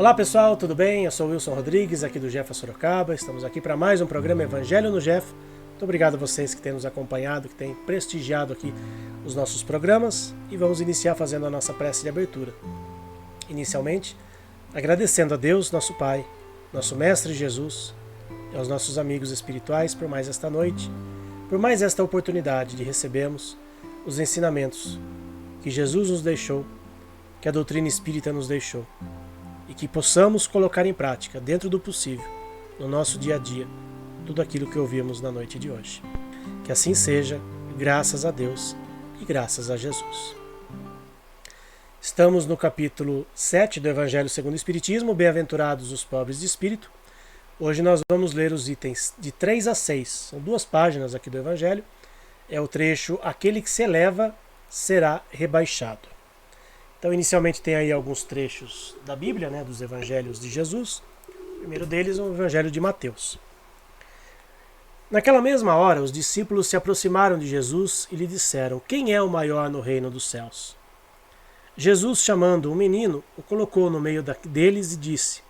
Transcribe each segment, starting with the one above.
Olá pessoal, tudo bem? Eu sou Wilson Rodrigues, aqui do Jeff Sorocaba. Estamos aqui para mais um programa Evangelho no Jeff. Muito obrigado a vocês que têm nos acompanhado, que têm prestigiado aqui os nossos programas. E vamos iniciar fazendo a nossa prece de abertura. Inicialmente, agradecendo a Deus, nosso Pai, nosso Mestre Jesus, e aos nossos amigos espirituais por mais esta noite, por mais esta oportunidade de recebermos os ensinamentos que Jesus nos deixou, que a doutrina espírita nos deixou, e que possamos colocar em prática, dentro do possível, no nosso dia a dia, tudo aquilo que ouvimos na noite de hoje. Que assim seja, graças a Deus e graças a Jesus. Estamos no capítulo 7 do Evangelho segundo o Espiritismo, Bem-aventurados os pobres de espírito. Hoje nós vamos ler os itens de 3 a 6. São 2 páginas aqui do Evangelho. É o trecho Aquele que se eleva será rebaixado. Então, inicialmente tem aí alguns trechos da Bíblia, dos Evangelhos de Jesus. O primeiro deles é o Evangelho de Mateus. Naquela mesma hora, os discípulos se aproximaram de Jesus e lhe disseram: Quem é o maior no reino dos céus? Jesus, chamando um menino, o colocou no meio deles e disse: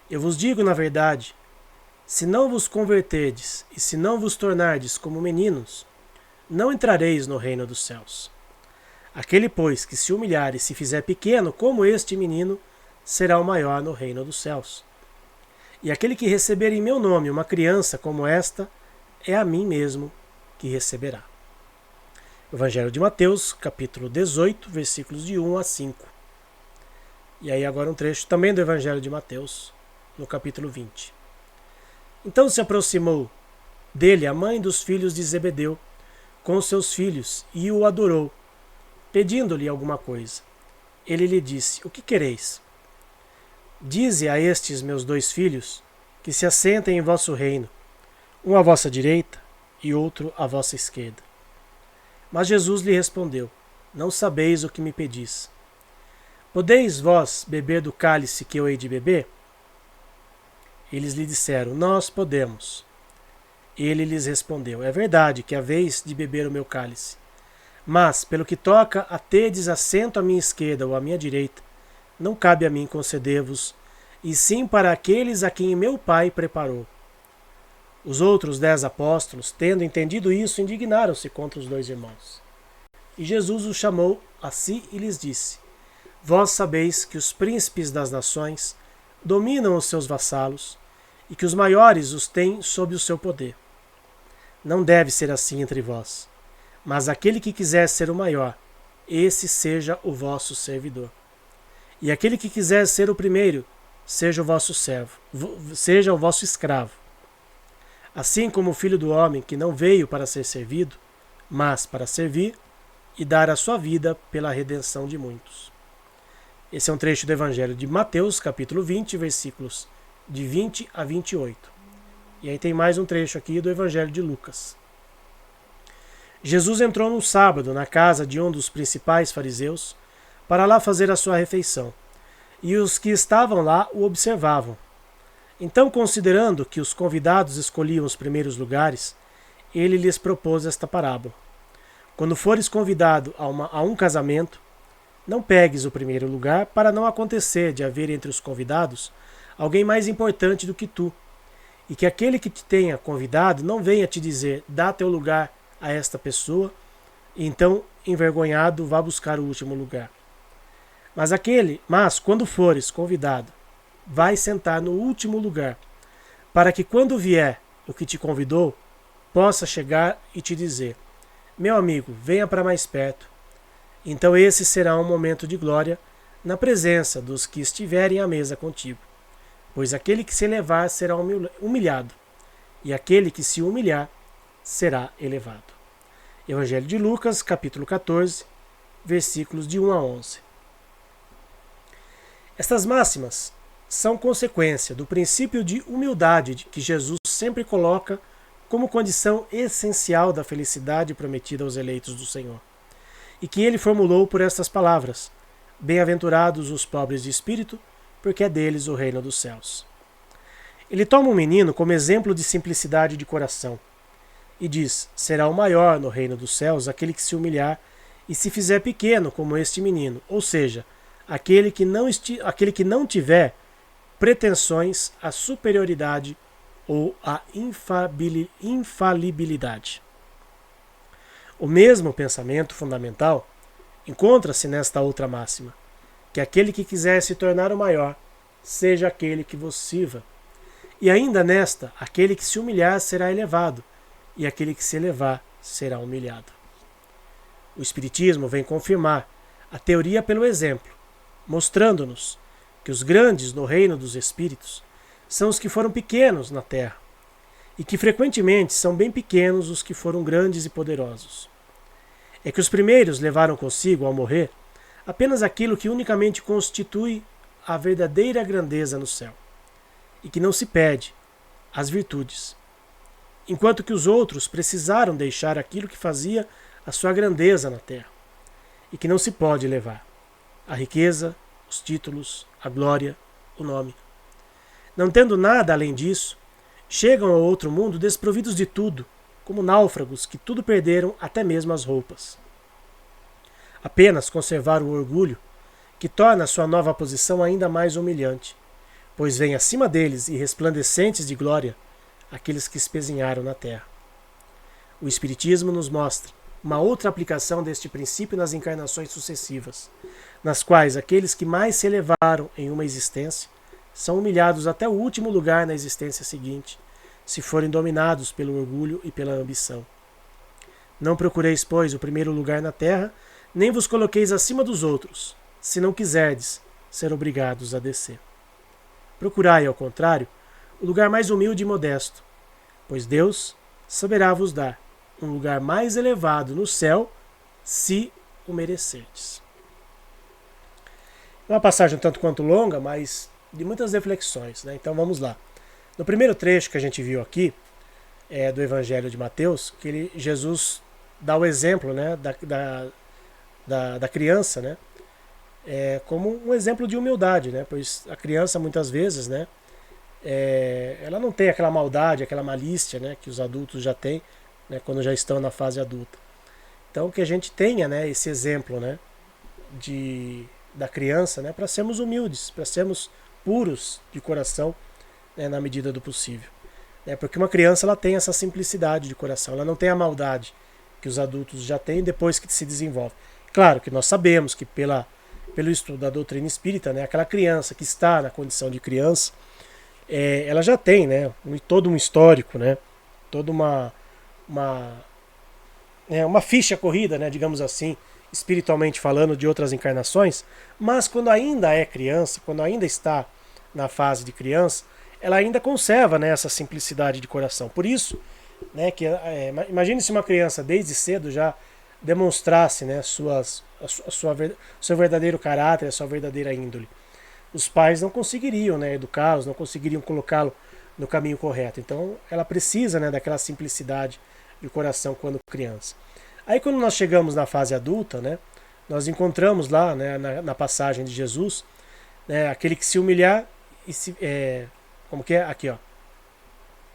Eu vos digo na verdade, se não vos converterdes e se não vos tornardes como meninos, não entrareis no reino dos céus. Aquele, pois, que se humilhar e se fizer pequeno como este menino, será o maior no reino dos céus. E aquele que receber em meu nome uma criança como esta, é a mim mesmo que receberá. Evangelho de Mateus, capítulo 18, versículos de 1 a 5. E aí agora um trecho também do Evangelho de Mateus, no capítulo 20. Então se aproximou dele a mãe dos filhos de Zebedeu, com os seus filhos, e o adorou, pedindo-lhe alguma coisa. Ele lhe disse: O que quereis? Dize a estes meus 2 filhos que se assentem em vosso reino, um à vossa direita e outro à vossa esquerda. Mas Jesus lhe respondeu: Não sabeis o que me pedis. Podeis vós beber do cálice que eu hei de beber? Eles lhe disseram: Nós podemos. Ele lhes respondeu: É verdade que haveis de beber o meu cálice. Mas, pelo que toca a terdes assento à minha esquerda ou à minha direita, não cabe a mim conceder-vos, e sim para aqueles a quem meu Pai preparou. Os outros 10 apóstolos, tendo entendido isso, indignaram-se contra os 2 irmãos. E Jesus os chamou a si e lhes disse: Vós sabeis que os príncipes das nações dominam os seus vassalos, e que os maiores os têm sob o seu poder. Não deve ser assim entre vós. Mas aquele que quiser ser o maior, esse seja o vosso servidor. E aquele que quiser ser o primeiro, seja o vosso servo, seja o vosso escravo. Assim como o Filho do Homem, que não veio para ser servido, mas para servir e dar a sua vida pela redenção de muitos. Esse é um trecho do Evangelho de Mateus, capítulo 20, versículos de 20 a 28. E aí tem mais um trecho aqui do Evangelho de Lucas. Jesus entrou num sábado na casa de um dos principais fariseus para lá fazer a sua refeição, e os que estavam lá o observavam. Então, considerando que os convidados escolhiam os primeiros lugares, ele lhes propôs esta parábola: Quando fores convidado a um casamento, não pegues o primeiro lugar, para não acontecer de haver entre os convidados alguém mais importante do que tu, e que aquele que te tenha convidado não venha te dizer: dá teu lugar a esta pessoa, e então, envergonhado, vá buscar o último lugar. Mas quando fores convidado, vai sentar no último lugar, para que quando vier o que te convidou, possa chegar e te dizer: Meu amigo, venha para mais perto. Então esse será um momento de glória na presença dos que estiverem à mesa contigo. Pois aquele que se elevar será humilhado, e aquele que se humilhar será elevado. Evangelho de Lucas, capítulo 14, versículos de 1 a 11. Estas máximas são consequência do princípio de humildade que Jesus sempre coloca como condição essencial da felicidade prometida aos eleitos do Senhor, e que ele formulou por estas palavras: Bem-aventurados os pobres de espírito, porque é deles o reino dos céus. Ele toma um menino como exemplo de simplicidade de coração, e diz: será o maior no reino dos céus aquele que se humilhar e se fizer pequeno como este menino, ou seja, aquele que não tiver pretensões à superioridade ou à infalibilidade. O mesmo pensamento fundamental encontra-se nesta outra máxima, que aquele que quiser se tornar o maior, seja aquele que vos sirva. E ainda nesta, aquele que se humilhar será elevado, e aquele que se elevar será humilhado. O Espiritismo vem confirmar a teoria pelo exemplo, mostrando-nos que os grandes no reino dos espíritos são os que foram pequenos na terra, e que frequentemente são bem pequenos os que foram grandes e poderosos. É que os primeiros levaram consigo, ao morrer, apenas aquilo que unicamente constitui a verdadeira grandeza no céu, e que não se perde, as virtudes, enquanto que os outros precisaram deixar aquilo que fazia a sua grandeza na terra, e que não se pode levar, a riqueza, os títulos, a glória, o nome. Não tendo nada além disso, chegam ao outro mundo desprovidos de tudo, como náufragos que tudo perderam, até mesmo as roupas. Apenas conservar o orgulho, que torna a sua nova posição ainda mais humilhante, pois vem acima deles e resplandecentes de glória aqueles que espezinharam na terra. O Espiritismo nos mostra uma outra aplicação deste princípio nas encarnações sucessivas, nas quais aqueles que mais se elevaram em uma existência são humilhados até o último lugar na existência seguinte, se forem dominados pelo orgulho e pela ambição. Não procureis, pois, o primeiro lugar na terra, nem vos coloqueis acima dos outros, se não quiserdes ser obrigados a descer. Procurai, ao contrário, o lugar mais humilde e modesto, pois Deus saberá vos dar um lugar mais elevado no céu, se o merecerdes. É uma passagem um tanto quanto longa, mas de muitas reflexões, né? Então vamos lá. No primeiro trecho que a gente viu aqui, do Evangelho de Mateus, que Jesus dá o exemplo, né, da criança, né, como um exemplo de humildade, né, pois a criança muitas vezes, né, ela não tem aquela maldade, aquela malícia, né, que os adultos já têm, né, quando já estão na fase adulta. Então que a gente tenha, né, esse exemplo, né, da criança, né, para sermos humildes, para sermos puros de coração, né, na medida do possível. Porque uma criança ela tem essa simplicidade de coração, ela não tem a maldade que os adultos já têm depois que se desenvolve. Claro que nós sabemos que pelo estudo da doutrina espírita, né, aquela criança que está na condição de criança, ela já tem, né, todo um histórico, né, toda uma ficha corrida, né, digamos assim, espiritualmente falando, de outras encarnações, mas quando ainda é criança, quando ainda está na fase de criança, ela ainda conserva, né, essa simplicidade de coração. Por isso, né, imagine se uma criança desde cedo já demonstrasse, né, seu verdadeiro caráter, a sua verdadeira índole. Os pais não conseguiriam, né, educá-los, não conseguiriam colocá-lo no caminho correto. Então ela precisa, né, daquela simplicidade de coração quando criança. Aí quando nós chegamos na fase adulta, né, nós encontramos lá, né, na passagem de Jesus, né, aquele que se humilhar e como que é? Aqui, ó.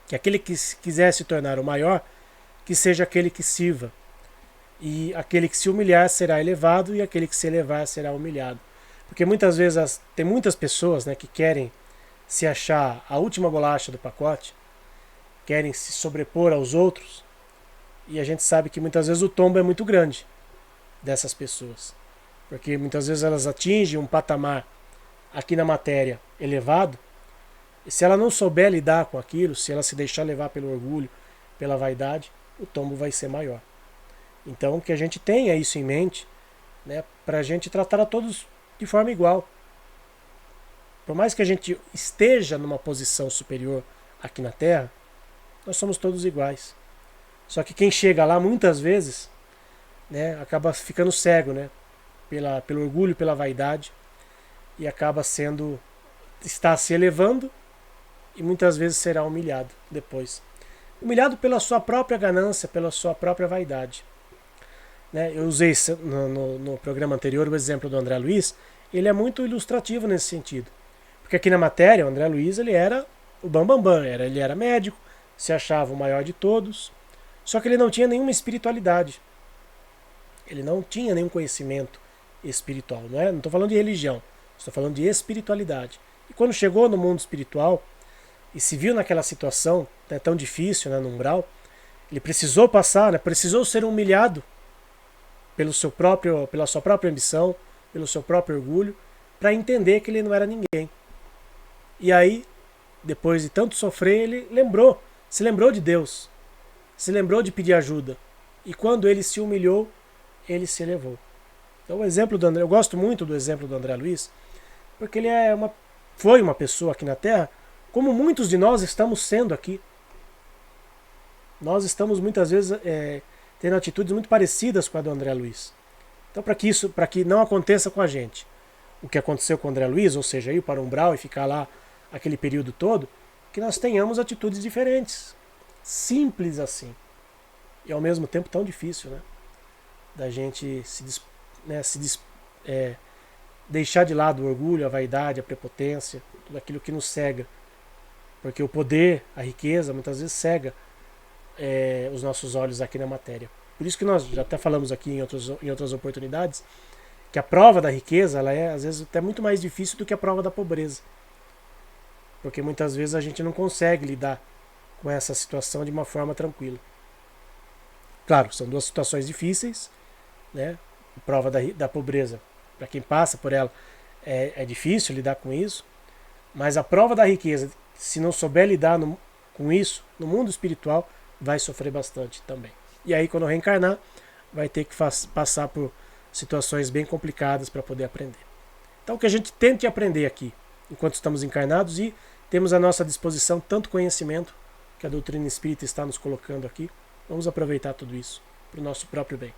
Que aquele que quiser se tornar o maior, que seja aquele que sirva. E aquele que se humilhar será elevado, e aquele que se elevar será humilhado. Porque muitas vezes tem muitas pessoas, né, que querem se achar a última bolacha do pacote, querem se sobrepor aos outros, e a gente sabe que muitas vezes o tombo é muito grande dessas pessoas. Porque muitas vezes elas atingem um patamar aqui na matéria elevado, e se ela não souber lidar com aquilo, se ela se deixar levar pelo orgulho, pela vaidade, o tombo vai ser maior. Então que a gente tenha isso em mente, né, para a gente tratar a todos de forma igual. Por mais que a gente esteja numa posição superior aqui na Terra, nós somos todos iguais. Só que quem chega lá muitas vezes, né, acaba ficando cego, né, pelo orgulho, pela vaidade, e acaba está se elevando e muitas vezes será humilhado depois. Humilhado pela sua própria ganância, pela sua própria vaidade. Né, eu usei no programa anterior o exemplo do André Luiz, ele é muito ilustrativo nesse sentido. Porque aqui na matéria, o André Luiz ele era o bambambam, ele era médico, se achava o maior de todos, só que ele não tinha nenhuma espiritualidade. Ele não tinha nenhum conhecimento espiritual. Não estou falando de religião, estou falando de espiritualidade. E quando chegou no mundo espiritual e se viu naquela situação, né, tão difícil, né, no umbral, ele precisou passar, né, precisou ser humilhado pela sua própria ambição, pelo seu próprio orgulho, para entender que ele não era ninguém. E aí, depois de tanto sofrer, ele se lembrou de Deus, se lembrou de pedir ajuda. E quando ele se humilhou, ele se elevou. Então o exemplo do André, eu gosto muito do exemplo do André Luiz, porque ele foi uma pessoa aqui na Terra, como muitos de nós estamos sendo aqui. Nós estamos muitas vezes tendo atitudes muito parecidas com a do André Luiz. Então para que não aconteça com a gente o que aconteceu com o André Luiz, ou seja, ir para o umbral e ficar lá aquele período todo, que nós tenhamos atitudes diferentes. Simples assim. E ao mesmo tempo tão difícil, né? Da gente deixar de lado o orgulho, a vaidade, a prepotência, tudo aquilo que nos cega. Porque o poder, a riqueza, muitas vezes cega os nossos olhos aqui na matéria. Por isso que nós já até falamos aqui em outras oportunidades, que a prova da riqueza ela é às vezes até muito mais difícil do que a prova da pobreza. Porque muitas vezes a gente não consegue lidar com essa situação de uma forma tranquila. Claro, são duas situações difíceis, né? A prova da pobreza, para quem passa por ela, é difícil lidar com isso, mas a prova da riqueza, se não souber lidar com isso, no mundo espiritual, vai sofrer bastante também. E aí, quando reencarnar, vai ter que passar por situações bem complicadas para poder aprender. Então, que a gente tente aprender aqui, enquanto estamos encarnados, e temos à nossa disposição tanto conhecimento que a doutrina espírita está nos colocando aqui. Vamos aproveitar tudo isso para o nosso próprio bem.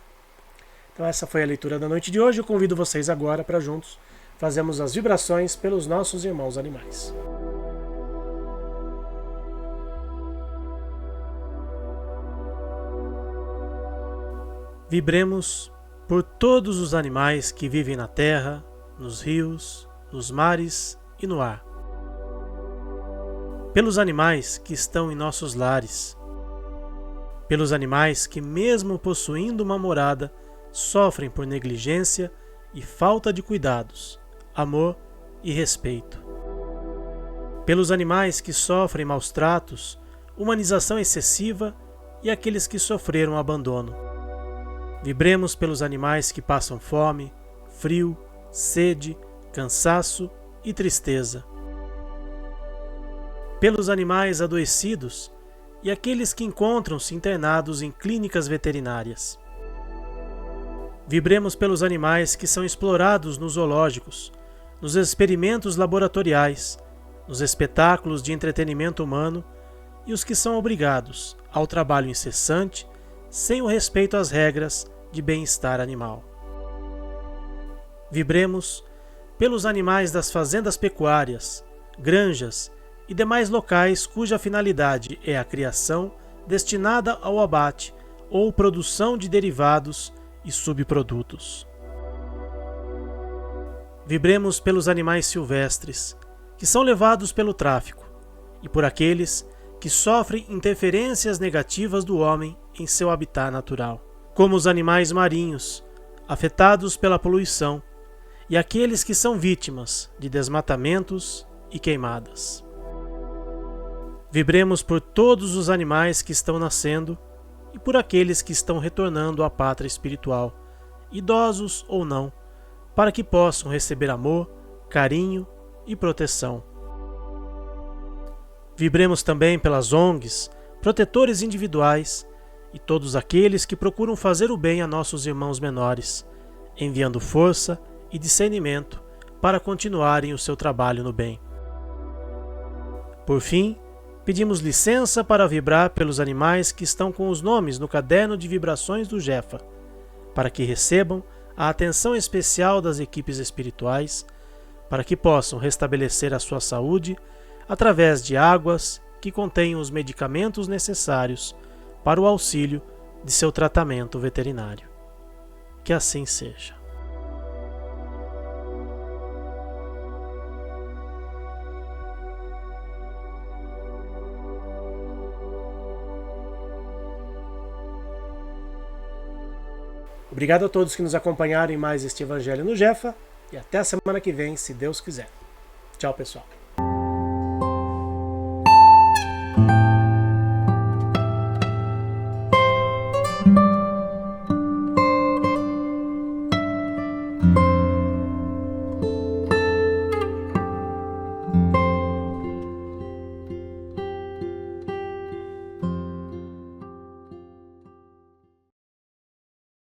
Então essa foi a leitura da noite de hoje. Eu convido vocês agora para juntos fazermos as vibrações pelos nossos irmãos animais. Vibremos por todos os animais que vivem na terra, nos rios, nos mares e no ar. Pelos animais que estão em nossos lares. Pelos animais que, mesmo possuindo uma morada, sofrem por negligência e falta de cuidados, amor e respeito. Pelos animais que sofrem maus tratos, humanização excessiva e aqueles que sofreram abandono. Vibremos pelos animais que passam fome, frio, sede, cansaço e tristeza. Pelos animais adoecidos e aqueles que encontram-se internados em clínicas veterinárias. Vibremos pelos animais que são explorados nos zoológicos, nos experimentos laboratoriais, nos espetáculos de entretenimento humano e os que são obrigados ao trabalho incessante, sem o respeito às regras de bem-estar animal. Vibremos pelos animais das fazendas pecuárias, granjas e demais locais cuja finalidade é a criação destinada ao abate ou produção de derivados e subprodutos. Vibremos pelos animais silvestres, que são levados pelo tráfico, e por aqueles que sofrem interferências negativas do homem em seu habitat natural, como os animais marinhos, afetados pela poluição, e aqueles que são vítimas de desmatamentos e queimadas. Vibremos por todos os animais que estão nascendo e por aqueles que estão retornando à pátria espiritual, idosos ou não, para que possam receber amor, carinho e proteção. Vibremos também pelas ONGs, protetores individuais e todos aqueles que procuram fazer o bem a nossos irmãos menores, enviando força e discernimento para continuarem o seu trabalho no bem. Por fim, pedimos licença para vibrar pelos animais que estão com os nomes no caderno de vibrações do Jefa, para que recebam a atenção especial das equipes espirituais, para que possam restabelecer a sua saúde através de águas que contenham os medicamentos necessários para o auxílio de seu tratamento veterinário. Que assim seja. Obrigado a todos que nos acompanharam em mais este Evangelho no Jefa e até a semana que vem, se Deus quiser. Tchau, pessoal.